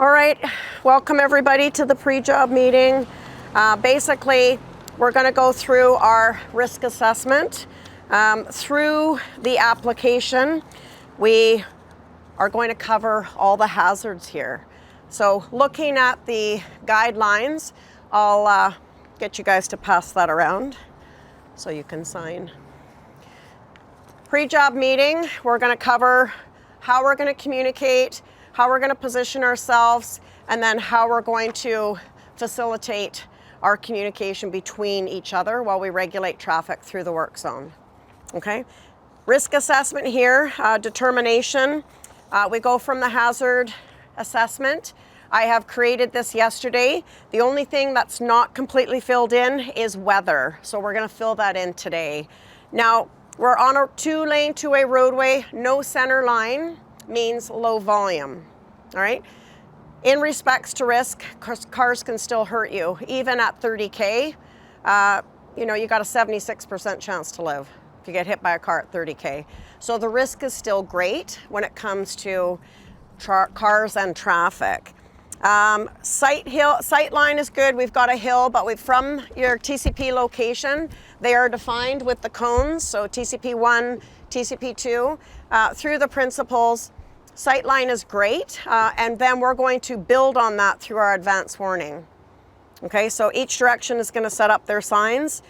All right, welcome everybody to the pre-job meeting. Basically, we're going to go through our risk assessment. Through the application, we are going to cover all the hazards here. So looking at the guidelines, I'll get you guys to pass that around so you can sign. Pre-job meeting, we're going to cover how we're going to communicate, how we're going to position ourselves, and then how we're going to facilitate our communication between each other while we regulate traffic through the work zone. Okay? Risk assessment here, determination. We go from the hazard assessment. I have created this yesterday. The only thing that's not completely filled in is weather. So we're going to fill that in today. Now, we're on a two-lane, two-way roadway. No center line means low volume. All right? In respects to risk, cars can still hurt you. Even at 30K, you got a 76% chance to live if you get hit by a car at 30K. So the risk is still great when it comes to cars and traffic. Sight line is good. We've got a hill, but from your TCP location, they are defined with the cones. So TCP1, TCP2, through the principles. Sight line is great, and then we're going to build on that through our advance warning. Okay, so each direction is going to set up their signs.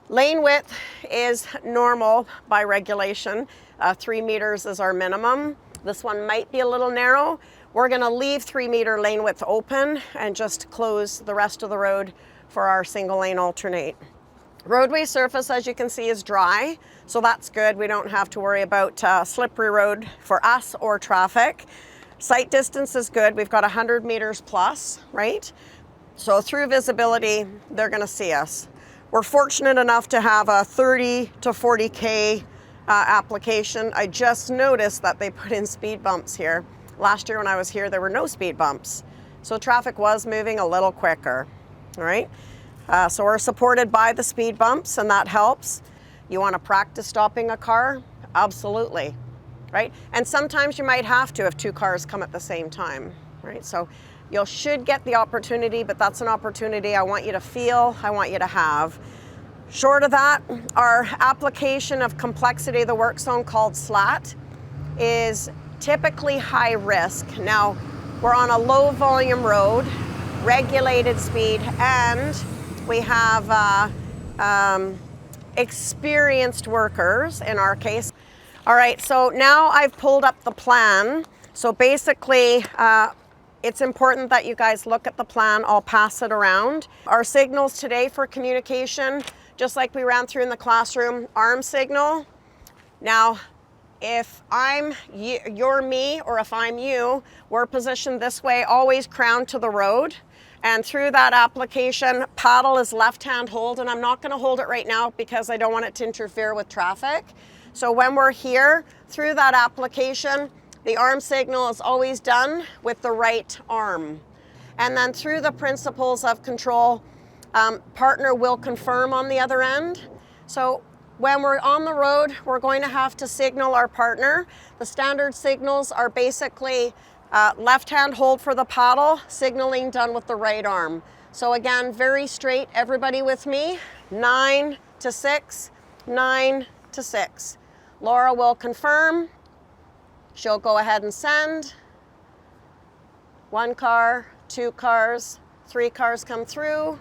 Lane width is normal by regulation. 3 meters is our minimum. This one might be a little narrow. We're going to leave 3 meter lane width open and just close the rest of the road for our single lane alternate. Roadway surface, as you can see, is dry, so that's good. We don't have to worry about slippery road for us or traffic. Sight distance is good. We've got 100 meters plus, right? So through visibility, they're going to see us. We're fortunate enough to have a 30 to 40K application. I just noticed that they put in speed bumps here. Last year when I was here, there were no speed bumps. So traffic was moving a little quicker, all right? So we're supported by the speed bumps, and that helps. You want to practice stopping a car? Absolutely, right? And sometimes you might have to if 2 cars come at the same time, right? So you should get the opportunity, but that's an opportunity I want you to feel, I want you to have. Short of that, our application of complexity of the work zone called SLAT is typically high risk. Now, we're on a low volume road, regulated speed, and we have experienced workers in our case. All right, so now I've pulled up the plan. So basically, it's important that you guys look at the plan. I'll pass it around. Our signals today for communication, just like we ran through in the classroom, arm signal. Now, if you're me, or if I'm you, we're positioned this way, always crown to the road. And through that application, paddle is left-hand hold, and I'm not going to hold it right now because I don't want it to interfere with traffic. So when we're here, through that application, the arm signal is always done with the right arm. And then through the principles of control, partner will confirm on the other end. So when we're on the road, we're going to have to signal our partner. The standard signals are basically left-hand hold for the paddle, signaling done with the right arm. So again, very straight, everybody with me. 9 to 6, 9 to 6. Laura will confirm. She'll go ahead and send. 1 car, 2 cars, 3 cars come through.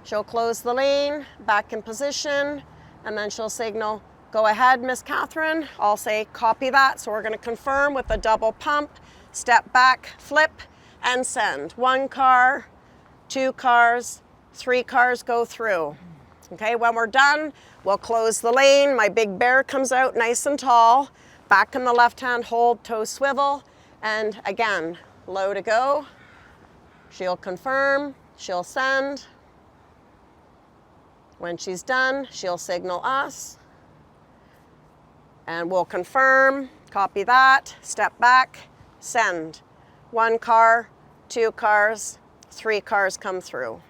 She'll close the lane, back in position, and then she'll signal, go ahead, Miss Catherine. I'll say, copy that. So we're going to confirm with a double pump. Step back, flip, and send. 1 car, 2 cars, 3 cars go through. Okay, when we're done, we'll close the lane. My big bear comes out nice and tall. Back in the left-hand hold, toe swivel. And again, low to go. She'll confirm, she'll send. When she's done, she'll signal us. And we'll confirm, copy that, step back, send. 1 car, 2 cars, 3 cars come through.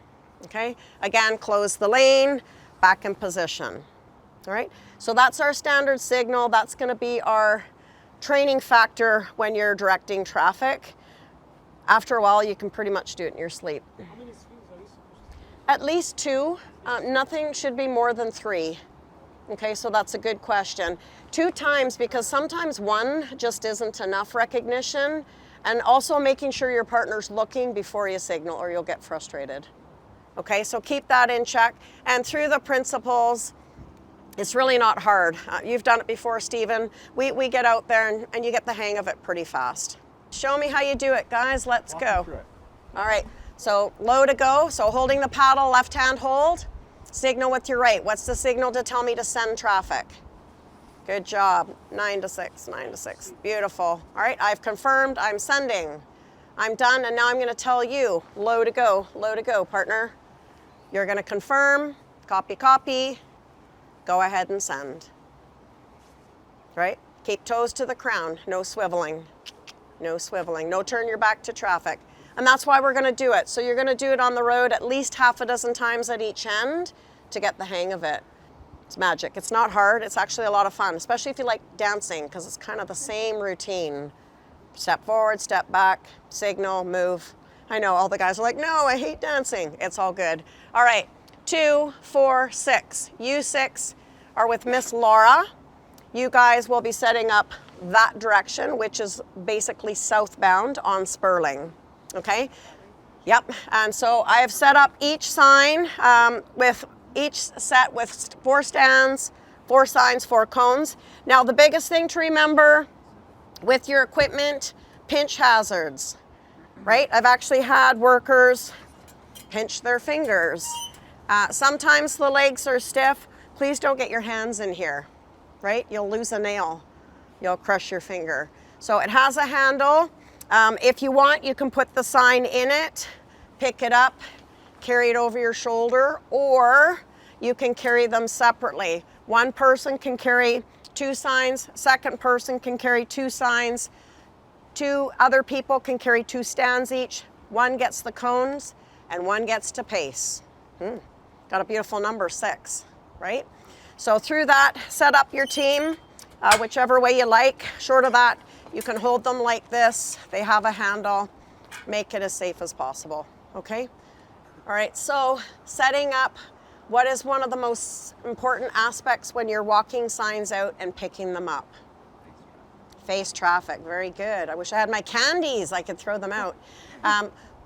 Okay, again, close the lane, back in position. All right, so that's our standard signal. That's going to be our training factor when you're directing traffic. After a while, you can pretty much do it in your sleep. How many swings are you supposed to? At least 2. Nothing should be more than 3. Okay, so that's a good question. 2 times, because sometimes 1 just isn't enough recognition, and also making sure your partner's looking before you signal or you'll get frustrated. Okay, so keep that in check. And through the principles, it's really not hard. You've done it before, Stephen. We get out there and you get the hang of it pretty fast. Show me how you do it, guys. Let's go. All right, so low to go. So holding the paddle, left hand hold. Signal with your right. What's the signal to tell me to send traffic? Good job. 9 to 6, 9 to 6. Beautiful. All right, I've confirmed. I'm sending. I'm done, and now I'm going to tell you, low to go, partner. You're going to confirm, copy, copy. Go ahead and send. Right? Keep toes to the crown. No swiveling. No swiveling. No turn your back to traffic. And that's why we're going to do it. So you're going to do it on the road at least half a dozen times at each end to get the hang of it. It's magic. It's not hard. It's actually a lot of fun, especially if you like dancing, because it's kind of the same routine. Step forward, step back, signal, move. I know all the guys are like, no, I hate dancing. It's all good. All right, 2, 4, 6. You 6 are with Miss Laura. You guys will be setting up that direction, which is basically southbound on Sperling. Okay? Yep. And so I have set up each sign with each set with 4 stands, 4 signs, 4 cones. Now, the biggest thing to remember with your equipment, pinch hazards, right? I've actually had workers pinch their fingers. Sometimes the legs are stiff. Please don't get your hands in here, right? You'll lose a nail. You'll crush your finger. So it has a handle. If you want, you can put the sign in it, pick it up, carry it over your shoulder, or you can carry them separately. One person can carry 2 signs, second person can carry 2 signs, 2 other people can carry 2 stands each. One gets the cones and one gets to pace. Got a beautiful number, 6, right? So through that, set up your team, whichever way you like. Short of that, you can hold them like this. They have a handle. Make it as safe as possible, okay? All right, so setting up what is one of the most important aspects when you're walking signs out and picking them up? Face traffic, very good. I wish I had my candies, I could throw them out.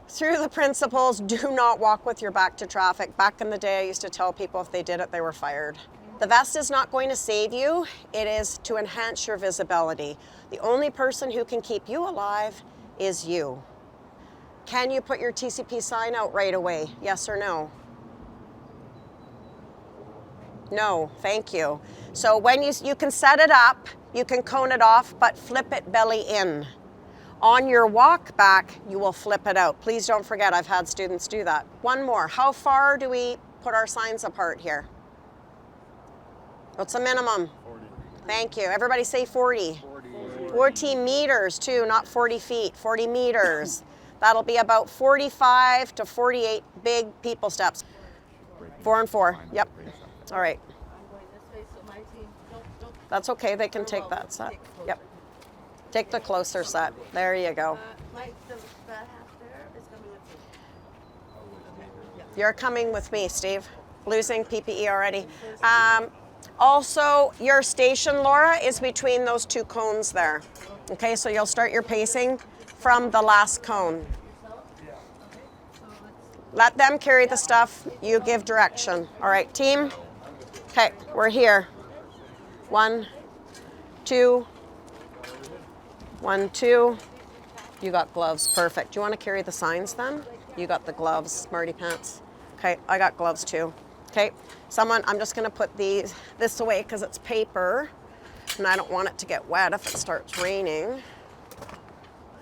Through the principles, do not walk with your back to traffic. Back in the day, I used to tell people if they did it, they were fired. The vest is not going to save you. It is to enhance your visibility. The only person who can keep you alive is you. Can you put your TCP sign out right away? Yes or no? No, thank you. So when you can set it up, you can cone it off, but flip it belly in. On your walk back, you will flip it out. Please don't forget, I've had students do that. One more. How far do we put our signs apart here? What's the minimum? 40. Thank you. Everybody say 40. 40. 40 meters too, not 40 feet, 40 meters. That'll be about 45 to 48 big people steps. 4 and 4, yep. All right. That's okay, they can take that set. Yep. Take the closer set. There you go. You're coming with me, Steve. Losing PPE already. Also, your station, Laura, is between those 2 cones there. Okay, so you'll start your pacing from the last cone. Let them carry the stuff, you give direction. All right, team? Okay, we're here. 1, 2. 1, 2. You got gloves, perfect. Do you want to carry the signs then? You got the gloves, smarty pants. Okay, I got gloves too. Okay, someone, I'm just gonna put this away because it's paper and I don't want it to get wet if it starts raining.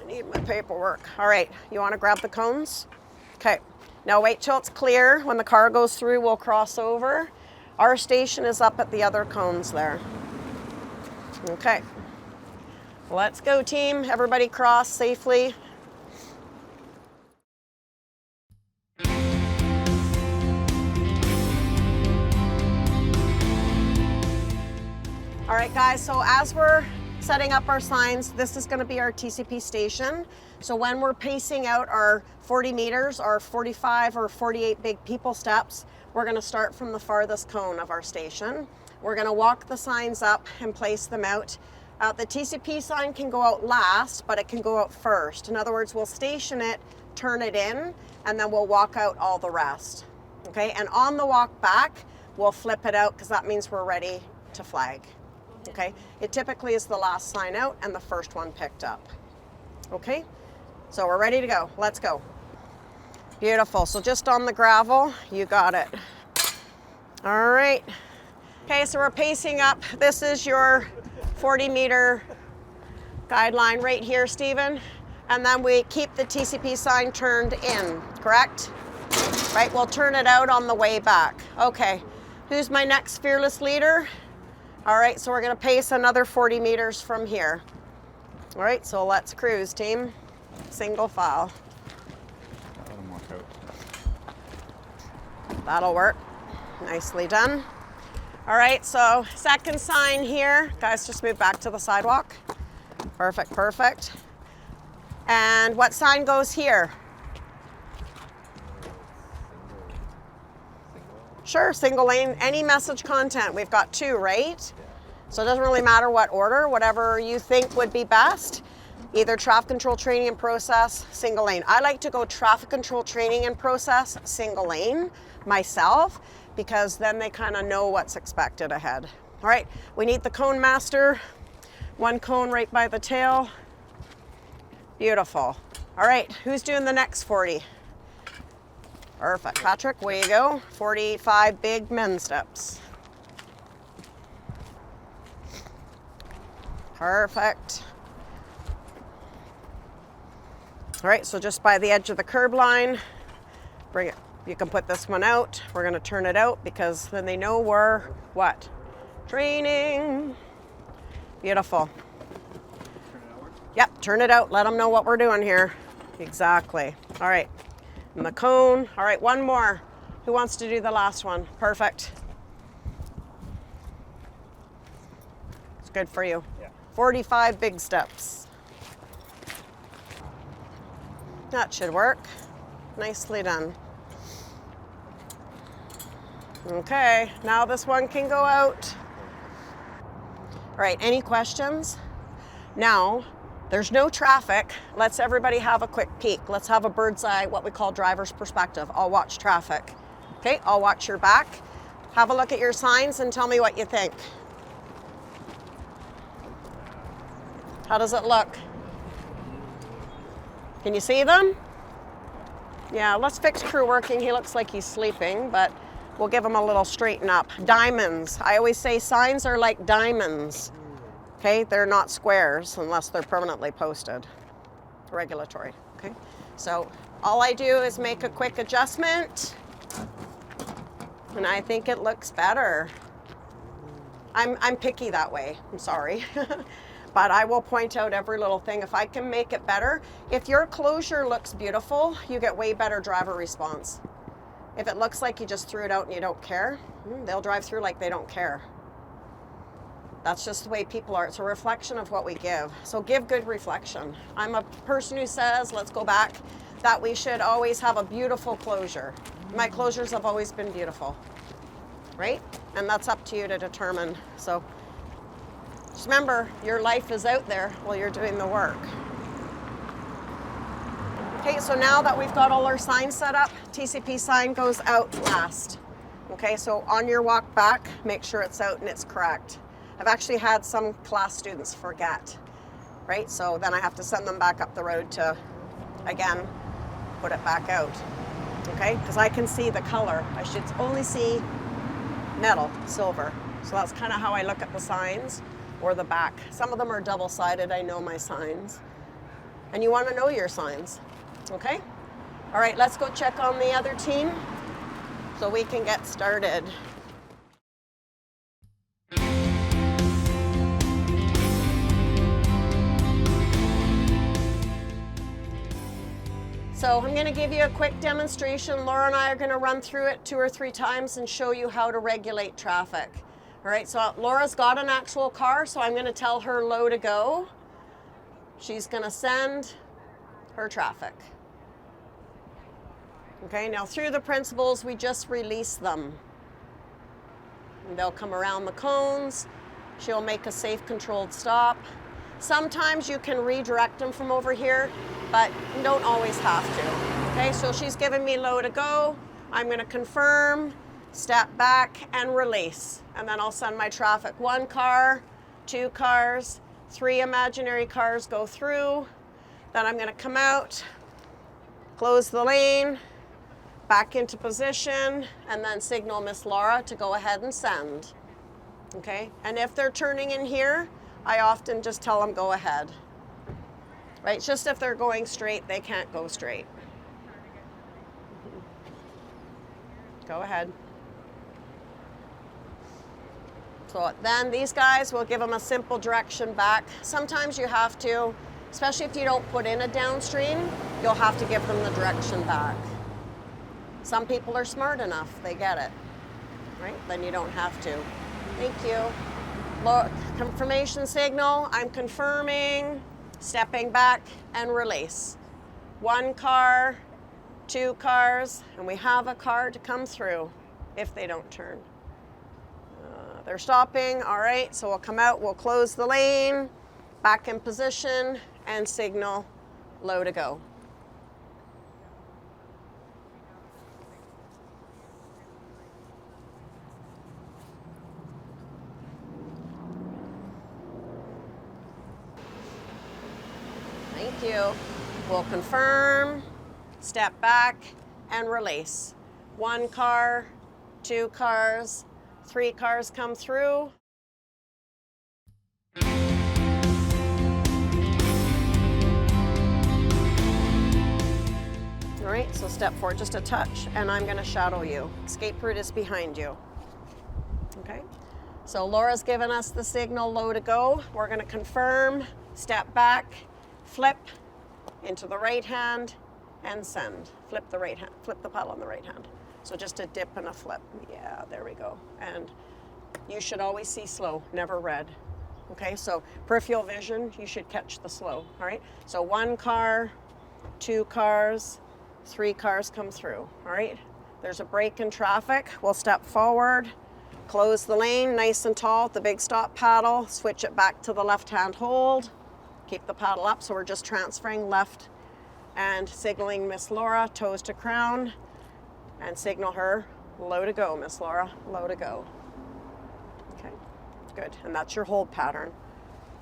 I need my paperwork. All right, you wanna grab the cones? Okay, now wait till it's clear. When the car goes through, we'll cross over. Our station is up at the other cones there. Okay, let's go team. Everybody cross safely. All right, guys, so as we're setting up our signs. This is going to be our TCP station. So when we're pacing out our 40 meters, our 45 or 48 big people steps, we're going to start from the farthest cone of our station. We're going to walk the signs up and place them out. The TCP sign can go out last, but it can go out first. In other words, we'll station it, turn it in, and then we'll walk out all the rest. Okay, and on the walk back, we'll flip it out because that means we're ready to flag. Okay, it typically is the last sign out and the first one picked up. Okay, so we're ready to go. Let's go. Beautiful. So just on the gravel, you got it. All right. Okay, so we're pacing up. This is your 40-meter guideline right here, Stephen. And then we keep the TCP sign turned in, correct? Right, we'll turn it out on the way back. Okay, who's my next fearless leader? All right, so we're gonna pace another 40 meters from here. All right, so let's cruise, team. Single file. That'll work. Nicely done. All right, so second sign here. Guys, just move back to the sidewalk. Perfect, perfect. And what sign goes here? Sure, single lane, any message content. We've got 2, right? So it doesn't really matter what order, whatever you think would be best. Either traffic control training and process, single lane. I like to go traffic control training and process, single lane myself, because then they kind of know what's expected ahead. All right, we need the cone master. 1 cone right by the tail. Beautiful. All right, who's doing the next 40? Perfect. Patrick, way you go. 45 big men steps. Perfect. All right, so just by the edge of the curb line, bring it. You can put this one out. We're going to turn it out because then they know we're what? Training. Beautiful. Yep, turn it out. Let them know what we're doing here. Exactly. All right. And the cone. All right, 1 more. Who wants to do the last one? Perfect. It's good for you. Yeah. 45 big steps. That should work. Nicely done. Okay, now this one can go out. All right, any questions? Now, there's no traffic. Let's everybody have a quick peek. Let's have a bird's eye, what we call driver's perspective. I'll watch traffic. Okay, I'll watch your back. Have a look at your signs and tell me what you think. How does it look? Can you see them? Yeah, let's fix crew working. He looks like he's sleeping, but we'll give him a little straighten up. Diamonds. I always say signs are like diamonds. Okay, they're not squares unless they're permanently posted. Regulatory, okay? So all I do is make a quick adjustment and I think it looks better. I'm picky that way, I'm sorry. But I will point out every little thing. If I can make it better, if your closure looks beautiful, you get way better driver response. If it looks like you just threw it out and you don't care, they'll drive through like they don't care. That's just the way people are. It's a reflection of what we give. So give good reflection. I'm a person who says, let's go back, that we should always have a beautiful closure. My closures have always been beautiful, right? And that's up to you to determine. So just remember, your life is out there while you're doing the work. Okay, so now that we've got all our signs set up, TCP sign goes out last. Okay, so on your walk back, make sure it's out and it's correct. I've actually had some class students forget, right? So then I have to send them back up the road to, again, put it back out, okay? Because I can see the color. I should only see metal, silver. So that's kind of how I look at the signs or the back. Some of them are double-sided, I know my signs. And you want to know your signs, okay? All right, let's go check on the other team so we can get started. So I'm going to give you a quick demonstration. Laura and I are going to run through it 2 or 3 times and show you how to regulate traffic. All right, so Laura's got an actual car, so I'm going to tell her low to go. She's going to send her traffic. Okay, now through the principles, we just release them. And they'll come around the cones. She'll make a safe, controlled stop. Sometimes you can redirect them from over here, but you don't always have to. Okay, so she's giving me low to go. I'm going to confirm, step back, and release. And then I'll send my traffic. 1 car, 2 cars, 3 imaginary cars go through. Then I'm going to come out, close the lane, back into position, and then signal Miss Laura to go ahead and send. Okay, and if they're turning in here, I often just tell them go ahead. Right, it's just if they're going straight, they can't go straight. Go ahead. So then these guys, will give them a simple direction back. Sometimes you have to, especially if you don't put in a downstream, you'll have to give them the direction back. Some people are smart enough, they get it, right? Then you don't have to. Thank you. Confirmation signal, I'm confirming, stepping back and release. 1 car, 2 cars, and we have a car to come through if they don't turn. They're stopping, all right, so we'll come out, we'll close the lane, back in position, and signal low to go. Thank you. We'll confirm, step back, and release. 1 car, 2 cars, 3 cars come through. All right, so step forward just a touch, and I'm going to shadow you. Escape route is behind you. Okay, so Laura's given us the signal low to go. We're going to confirm, step back, flip into the right hand, and send. Flip the right hand, flip the paddle on the right hand. So just a dip and a flip. Yeah, there we go. And you should always see slow, never red. Okay, so peripheral vision, you should catch the slow, all right? So 1 car, 2 cars, 3 cars come through, all right? There's a break in traffic. We'll step forward, close the lane nice and tall with the big stop paddle, switch it back to the left-hand hold, keep the paddle up, so we're just transferring left and signaling Miss Laura, toes to crown, and signal her low to go, Miss Laura, low to go. Okay, good, and that's your hold pattern.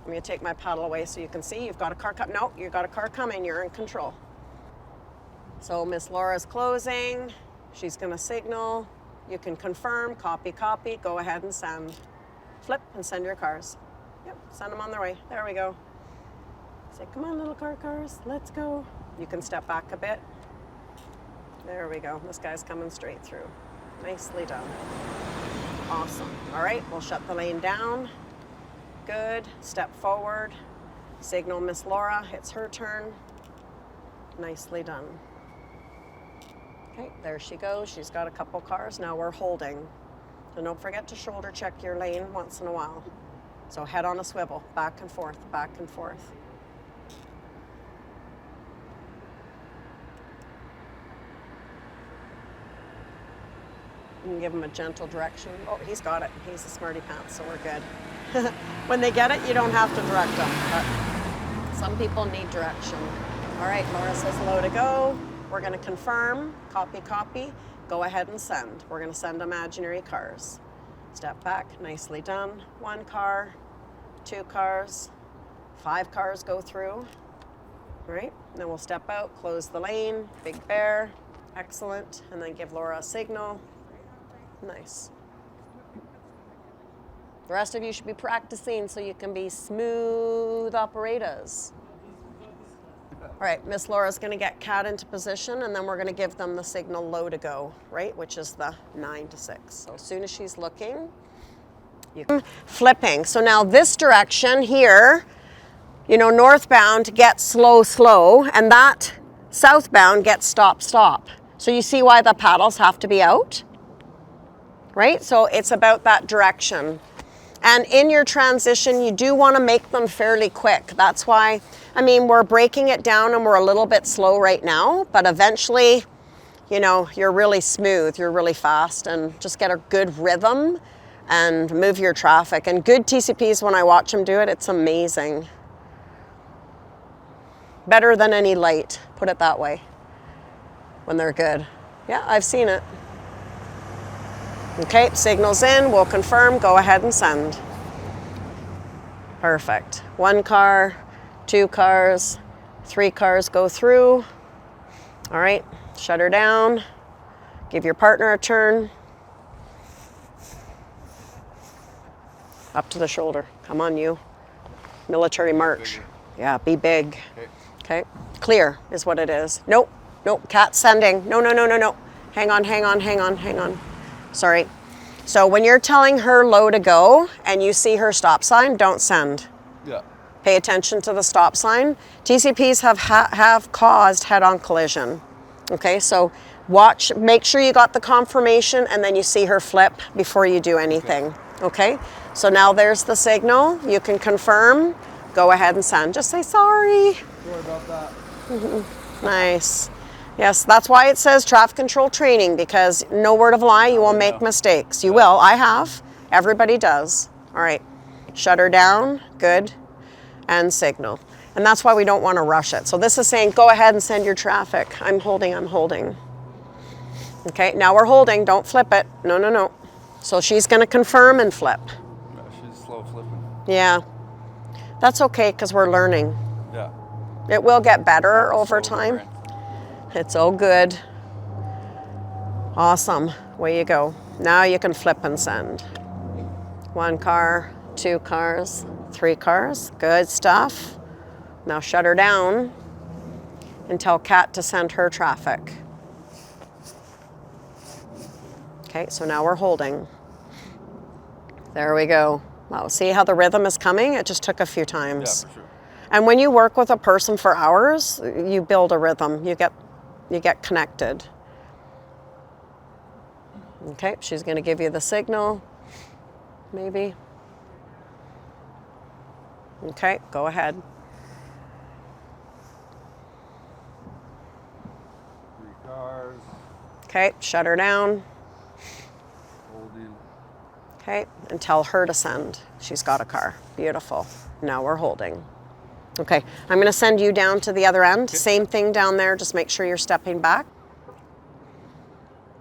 I'm gonna take my paddle away so you can see. You've got a car coming. No, you've got a car coming, you're in control. So Miss Laura's closing, she's gonna signal. You can confirm, copy, copy, go ahead and send. Flip and send your cars. Yep, send them on their way, there we go. Say, come on little cars, let's go. You can step back a bit. There we go, this guy's coming straight through. Nicely done. Awesome, all right, we'll shut the lane down. Good, step forward. Signal Miss Laura, it's her turn. Nicely done. Okay, there she goes, she's got a couple cars, now we're holding. And don't forget to shoulder check your lane once in a while. So head on a swivel, back and forth, back and forth. You can give him a gentle direction. Oh, he's got it. He's a smarty pants, so we're good. When they get it, you don't have to direct them, but some people need direction. All right, Laura says low to go. We're gonna confirm, copy, copy. Go ahead and send. We're gonna send imaginary cars. Step back, nicely done. 1 car, 2 cars, 5 cars go through. All right, then we'll step out, close the lane, big bear, excellent, and then give Laura a signal. Nice. The rest of you should be practicing so you can be smooth operators. All right, Miss Laura's gonna get cat into position, and then we're gonna give them the signal low to go, right, which is the 9 to 6. So as soon as she's looking, you can flipping. So now this direction here, you know, northbound gets slow, slow, and that southbound gets stop, stop. So you see why the paddles have to be out? Right? So it's about that direction. And in your transition, you do want to make them fairly quick. That's why, I mean, we're breaking it down and we're a little bit slow right now, but eventually, you know, you're really smooth, you're really fast, and just get a good rhythm and move your traffic. And good TCPs, when I watch them do it, it's amazing. Better than any light, put it that way, when they're good. Yeah, I've seen it. Okay, signals in, we'll confirm, go ahead and send. Perfect. 1 car, 2 cars, 3 cars go through. All right, shut her down. Give your partner a turn. Up to the shoulder. Come on, you. Military march. Yeah, be big. Okay. Clear is what it is. Nope, nope, cat sending. No, no, no, no, no. Hang on, hang on, hang on, hang on. Sorry. So when you're telling her low to go and you see her stop sign, don't send. Yeah. Pay attention to the stop sign. TCPs have caused head-on collision. Okay, so watch, make sure you got the confirmation and then you see her flip before you do anything. Okay, so now there's the signal. You can confirm, go ahead and send. Just say sorry. Sorry about that. Nice. Yes, that's why it says traffic control training, because no word of lie, you will make mistakes. You will, I have. Everybody does. All right, shut her down, good, and signal. And that's why we don't want to rush it. So this is saying, go ahead and send your traffic. I'm holding, I'm holding. Okay, now we're holding, don't flip it. No, no, no. So she's gonna confirm and flip. Yeah, she's slow flipping. Yeah, that's okay, because we're learning. Yeah. It will get better over time. It's all good. Awesome, way you go. Now you can flip and send. 1 car, 2 cars, 3 cars, good stuff. Now shut her down and tell Kat to send her traffic. Okay, so now we're holding. There we go. Wow, see how the rhythm is coming? It just took a few times. Yeah, for sure. And when you work with a person for hours, you build a rhythm. You get connected. Okay, she's going to give you the signal, maybe. Okay, go ahead. 3 cars. Okay, shut her down. Holding. Okay, and tell her to send. She's got a car. Beautiful. Now we're holding. Okay, I'm going to send you down to the other end. Same thing down there, just make sure you're stepping back.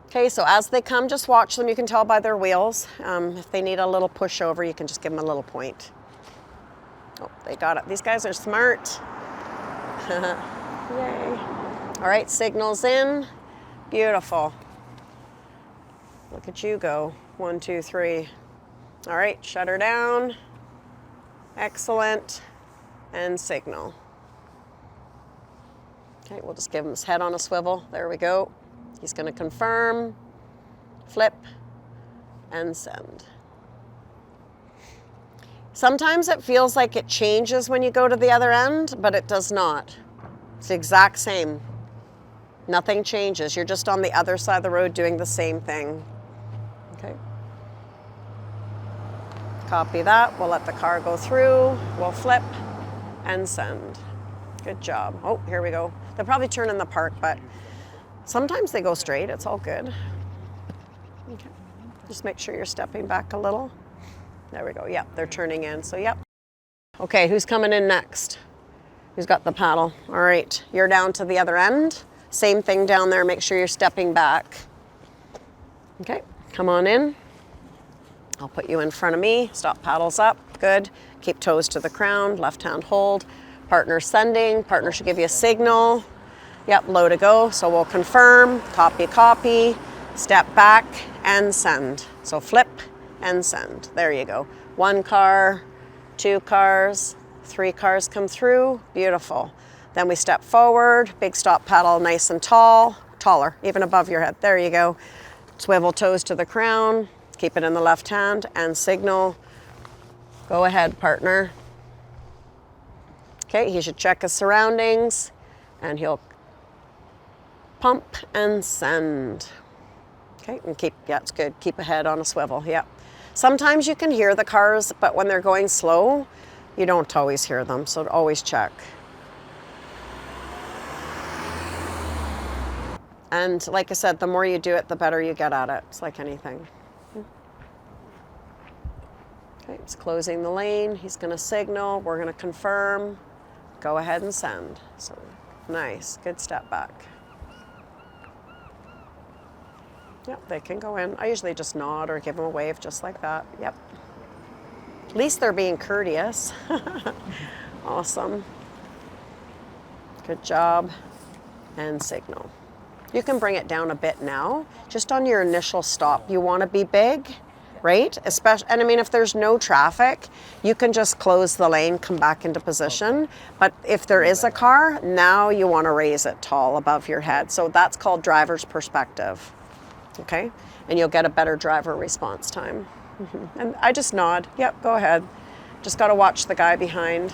Okay, so as they come, just watch them. You can tell by their wheels. If they need a little pushover, you can just give them a little point. Oh, they got it. These guys are smart. Yay. All right, signals in. Beautiful. Look at you go. 1, 2, 3. All right, shut her down. Excellent. And signal. Okay, we'll just give him his head on a swivel. There we go. He's going to confirm, flip, and send. Sometimes it feels like it changes when you go to the other end, but it does not. It's the exact same. Nothing changes. You're just on the other side of the road doing the same thing. Okay. Copy that. We'll let the car go through. We'll flip and send. Good job. Oh, here we go. They'll probably turn in the park, but sometimes they go straight. It's all good. Okay. Just make sure you're stepping back a little. There we go. Yep, they're turning in. So, yep. Okay, who's coming in next? Who's got the paddle? All right, you're down to the other end. Same thing down there. Make sure you're stepping back. Okay, come on in. I'll put you in front of me. Stop paddles up. Good. Keep toes to the crown. Left hand hold. Partner sending. Partner should give you a signal. Yep, low to go. So we'll confirm. Copy, copy. Step back and send. So flip and send. There you go. 1 car, 2 cars, 3 cars come through. Beautiful. Then we step forward. Big stop paddle, nice and tall. Taller, even above your head. There you go. Swivel toes to the crown. Keep it in the left hand and signal. Go ahead, partner. Okay, he should check his surroundings and he'll pump and send. Okay, and keep, yeah, it's good. Keep a head on a swivel, yeah. Sometimes you can hear the cars, but when they're going slow, you don't always hear them, so always check. And like I said, the more you do it, the better you get at it. It's like anything. Okay, he's closing the lane. He's going to signal. We're going to confirm. Go ahead and send. So nice, good step back. Yep, they can go in. I usually just nod or give them a wave just like that. Yep. At least they're being courteous. Awesome. Good job. And signal. You can bring it down a bit now. Just on your initial stop, you want to be big, right? Especially, and I mean, if there's no traffic, you can just close the lane, come back into position. But if there is a car, now you want to raise it tall above your head. So that's called driver's perspective. Okay, and you'll get a better driver response time. And I just nod. Yep, go ahead. Just got to watch the guy behind.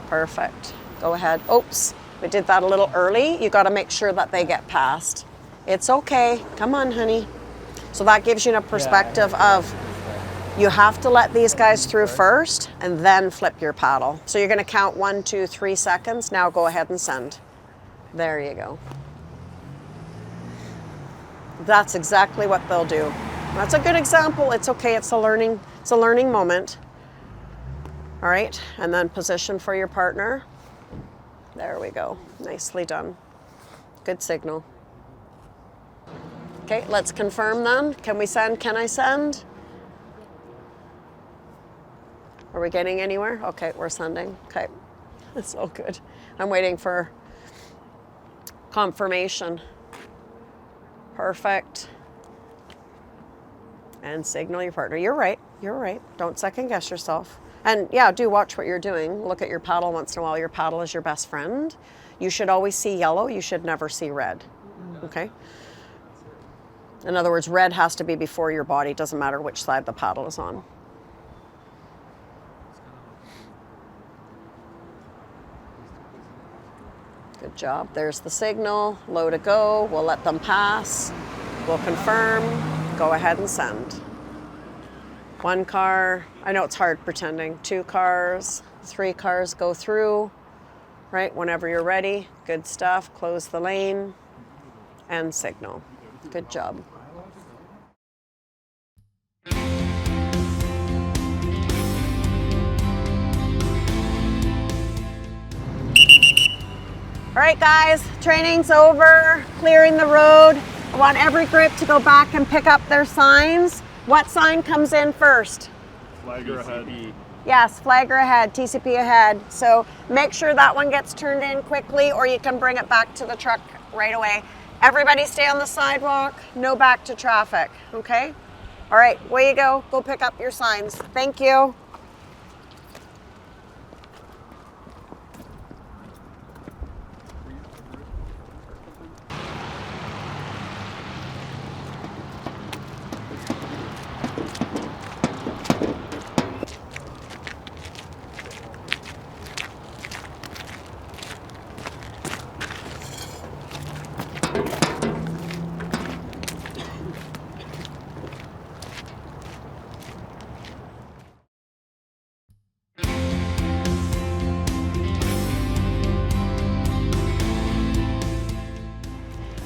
Perfect. Go ahead. Oops, we did that a little early. You got to make sure that they get past. It's okay. Come on, honey. So that gives you a perspective of you have to let these guys through first and then flip your paddle. So you're going to count 1, 2, 3 seconds. Now go ahead and send. There you go. That's exactly what they'll do. That's a good example. It's okay. It's a learning moment. All right, and then position for your partner. There we go. Nicely done. Good signal. Okay, let's confirm then. Can we send? Can I send? Are we getting anywhere? Okay, we're sending. Okay, that's all good. I'm waiting for confirmation. Perfect. And signal your partner. You're right. You're right. Don't second guess yourself. And yeah, do watch what you're doing. Look at your paddle once in a while. Your paddle is your best friend. You should always see yellow. You should never see red. Okay? In other words, red has to be before your body. Doesn't matter which side the paddle is on. Good job. There's the signal. Low to go. We'll let them pass. We'll confirm. Go ahead and send. 1 car. I know it's hard pretending. 2 cars. 3 cars go through. Right? Whenever you're ready. Good stuff. Close the lane. And signal. Good job. All right, guys, training's over, clearing the road. I want every group to go back and pick up their signs. What sign comes in first? Flagger ahead. Yes, flagger ahead, TCP ahead. So make sure that one gets turned in quickly or you can bring it back to the truck right away. Everybody stay on the sidewalk, no back to traffic, okay? All right, way you go. Go pick up your signs. Thank you.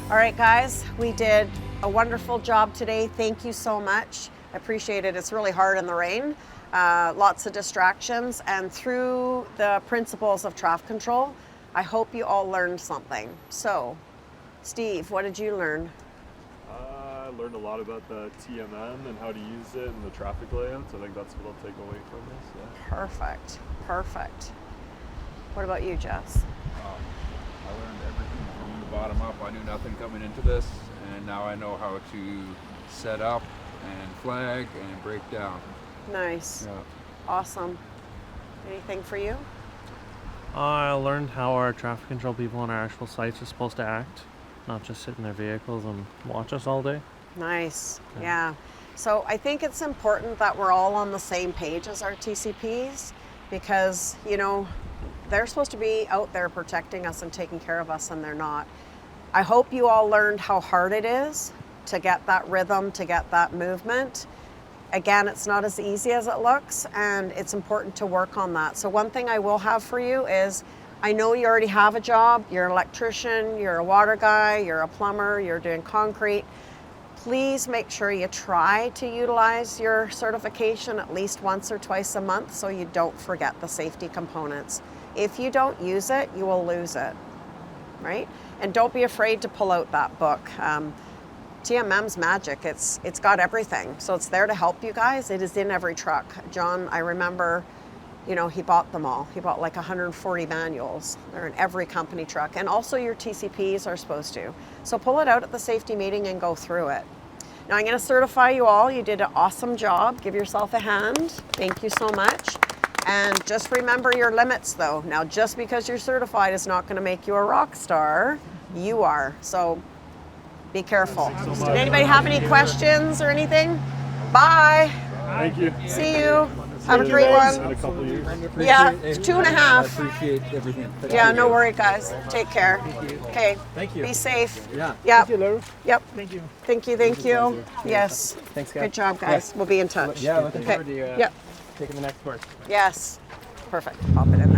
All right, guys, we did a wonderful job today. Thank you so much. I appreciate it. It's really hard in the rain. Lots of distractions. And through the principles of traffic control, I hope you all learned something. So, Steve, what did you learn? I learned a lot about the TMM and how to use it and the traffic layouts. I think that's what I'll take away from this. Yeah. Perfect. Perfect. What about you, Jess? I learned everything from the bottom up. I knew nothing coming into this, and now I know how to set up and flag and break down. Nice. Yeah. Awesome. Anything for you? I learned how our traffic control people on our actual sites are supposed to act, not just sit in their vehicles and watch us all day. Nice. Yeah. So I think it's important that we're all on the same page as our TCPs because, you know, they're supposed to be out there protecting us and taking care of us, and they're not. I hope you all learned how hard it is to get that rhythm, to get that movement. Again, it's not as easy as it looks, and it's important to work on that. So one thing I will have for you is, I know you already have a job, you're an electrician, you're a water guy, you're a plumber, you're doing concrete. Please make sure you try to utilize your certification at least once or twice a month so you don't forget the safety components. If you don't use it, you will lose it, right? And don't be afraid to pull out that book. TMM's magic, it's got everything. So it's there to help you guys. It is in every truck. John, I remember, you know, he bought them all. He bought like 140 manuals. They're in every company truck. And also your TCPs are supposed to. So pull it out at the safety meeting and go through it. Now I'm gonna certify you all. You did an awesome job. Give yourself a hand. Thank you so much. And just remember your limits though. Now just because you're certified is not gonna make you a rock star. You are. So be careful. Did anybody have any questions or anything? Bye. Thank you. See you. Have a great In one. a couple of years. Yeah, it's 2.5. Appreciate everything. Yeah, no worry, guys. Take care. Okay. Thank you. Be safe. Yeah. Yep. Thank you, Laura. Yep. Thank you. Thank you. Thank you. Yes. Thanks, guys. Good job, guys. We'll be in touch. Yeah, looking Okay. forward to Yep. taking the next course. Yes. Perfect. Pop it in.